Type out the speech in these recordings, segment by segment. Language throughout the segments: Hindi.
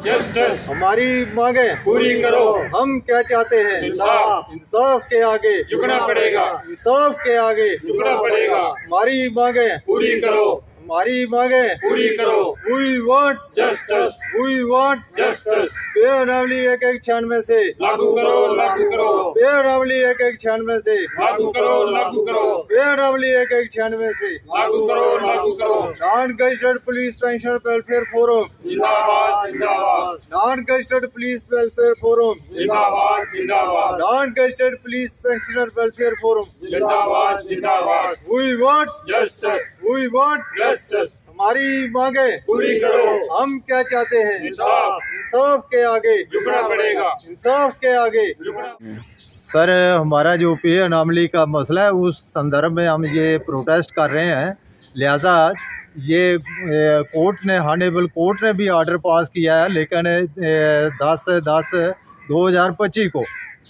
जस्टिस, हमारी मांगे पूरी करो। हम क्या चाहते हैं? इंसाफ, इंसाफ के आगे झुकना पड़ेगा, इंसाफ के आगे झुकना पड़ेगा। हमारी मांगे पूरी करो, हमारी मांगे पूरी करो। We want justice, we want justice, बेअनावली एक एक क्षण में से लागू करो, लागू करो, बेअनावली एक एक क्षण में से लागू करो, लागू करो, बेअनावली एक एक क्षण में से लागू करो, लागू करो। Non gazetted police pension welfare forum जिंदाबाद, जिंदाबाद, non gazetted police welfare forum जिंदाबाद, जिंदाबाद, non gazetted police pensioner welfare forum जिंदाबाद, जिंदाबाद। We want justice, we want justice, हमारी मांगे पूरी करो। हम क्या चाहते हैं? इंसाफ, इंसाफ के आगे झुकना पड़ेगा, इंसाफ के आगे झुकना। सर, हमारा जो पे अनामली का मसला है उस संदर्भ में हम ये प्रोटेस्ट कर रहे हैं। लिहाजा ये कोर्ट ने हॉनरेबल कोर्ट ने भी ऑर्डर पास किया है, लेकिन 10/10/2025 को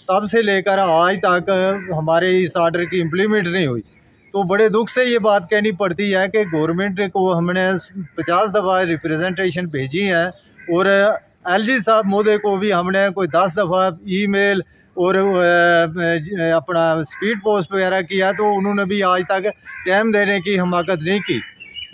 तब से लेकर आज तक हमारे इस ऑर्डर की इम्प्लीमेंट नहीं हुई। तो बड़े दुख से ये बात कहनी पड़ती है कि गवर्नमेंट को हमने 50 दफ़ा रिप्रेजेंटेशन भेजी है और एलजी साहब महोदय को भी हमने कोई 10 दफ़ा ईमेल और अपना स्पीड पोस्ट वगैरह किया, तो उन्होंने भी आज तक टाइम देने की हिमाकत नहीं की।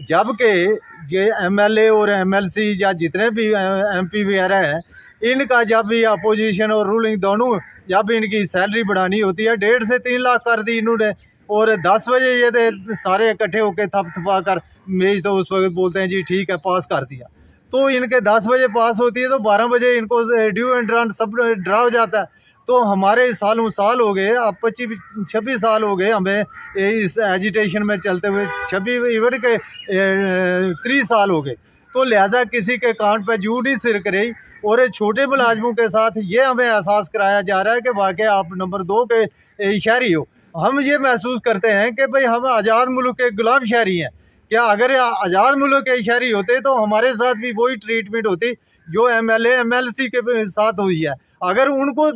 जबकि ये एमएलए और एमएलसी या जितने भी एमपी वगैरह हैं, इनका जब भी अपोजिशन और रूलिंग दोनों जब इनकी सैलरी बढ़ानी होती है 1.5 से 3 लाख कर दी इन्होंने, और 10 बजे ये सारे इकट्ठे होकर थपथपा कर मेज तो उस वक्त बोलते हैं जी ठीक है पास कर दिया। तो इनके 10 बजे पास होती है तो 12 बजे इनको ड्यू एंट्रांस सब ड्रा हो जाता है। तो हमारे सालों साल हो गए, अब 25-26 साल हो गए हमें इस एजिटेशन में चलते हुए, 26 इवन के 3 साल हो गए। तो लिहाजा किसी के कान पर जू नहीं सिर रही, और छोटे मुलाजमों के साथ ये हमें एहसास कराया जा रहा है कि वाकई आप नंबर 2 के शहरी हो। हम ये महसूस करते हैं कि भाई हम आज़ाद मुल्क के गुलाम शहरी हैं। क्या अगर आज़ाद मुल्क के शहरी होते तो हमारे साथ भी वही ट्रीटमेंट होती जो एमएलए एमएलसी के साथ हुई है। अगर उनको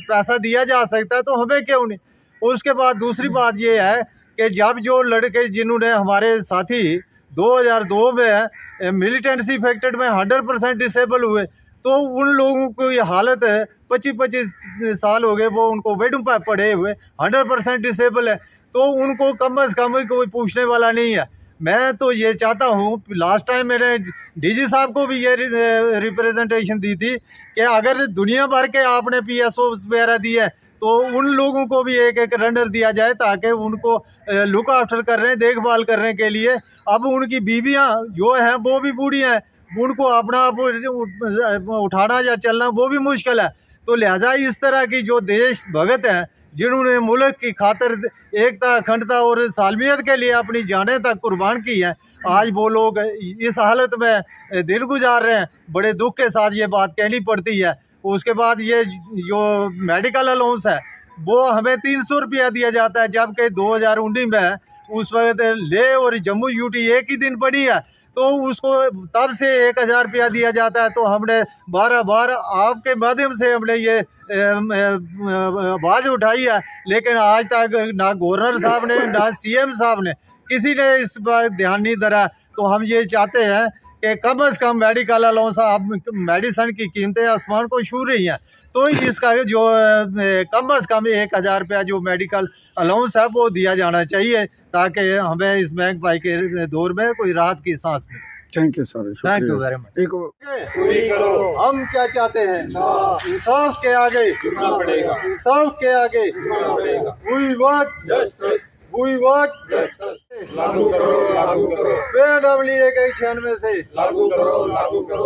पैसा दिया जा सकता है तो हमें क्यों नहीं। और उसके बाद दूसरी बात ये है कि जब जो लड़के जिन्होंने हमारे साथी 2002 में मिलिटेंसी इफेक्टेड में 100% डिसेबल हुए, तो उन लोगों को ये हालत है 25-25 साल हो गए वो उनको बेडों पर पड़े हुए 100% डिसेबल है, तो उनको कम अज़ कम कोई पूछने वाला नहीं है। मैं तो ये चाहता हूँ, लास्ट टाइम मैंने डीजी साहब को भी ये रिप्रेजेंटेशन दी थी कि अगर दुनिया भर के आपने PSO वगैरह दिए तो उन लोगों को भी एक एक रनर दिया जाए ताकि उनको लुक आफ्टर करने देखभाल करने के लिए। अब उनकी बीवियाँ जो हैं वो भी बूढ़ी हैं, उनको अपना आप उठाना या चलना वो भी मुश्किल है। तो लिहाजा इस तरह की जो देश भगत हैं जिन्होंने मुल्क की खातिर एकता अखंडता और सालमियत के लिए अपनी जानें तक कुर्बान की हैं, आज वो लोग इस हालत में दिन गुजार रहे हैं। बड़े दुख के साथ ये बात कहनी पड़ती है। उसके बाद ये जो मेडिकल अलाउंस है वो हमें 300 रुपया दिया जाता है, जबकि 2019 में उस वक्त ले और जम्मू यूटी एक ही दिन पड़ी है, तो उसको तब से 1000 रुपया दिया जाता है। तो हमने बार आपके माध्यम से हमने ये आवाज़ उठाई है, लेकिन आज तक ना गवर्नर साहब ने ना CM साहब ने किसी ने इस पर ध्यान नहीं धरा। तो हम ये चाहते हैं कि कम अज़ कम मेडिकल अलाउंस, अब मेडिसन की कीमतें आसमान को छू रही हैं, तो इसका जो कम अज़ कम 1000 रुपया जो मेडिकल अलाउंस है वो दिया जाना चाहिए ताकि हमें इस महंगाई के दौर में कोई राहत की सांस मिले। Thank you sir, thank you very much. पूरी करो। हम क्या चाहते हैं? इंसाफ के आगे झुकना पड़ेगा, इंसाफ के आगे झुकना पड़ेगा। We want justice, we want justice, लागू करो, लागू करो, बेअनावली एक एक क्षण में से लागू करो, लागू करो।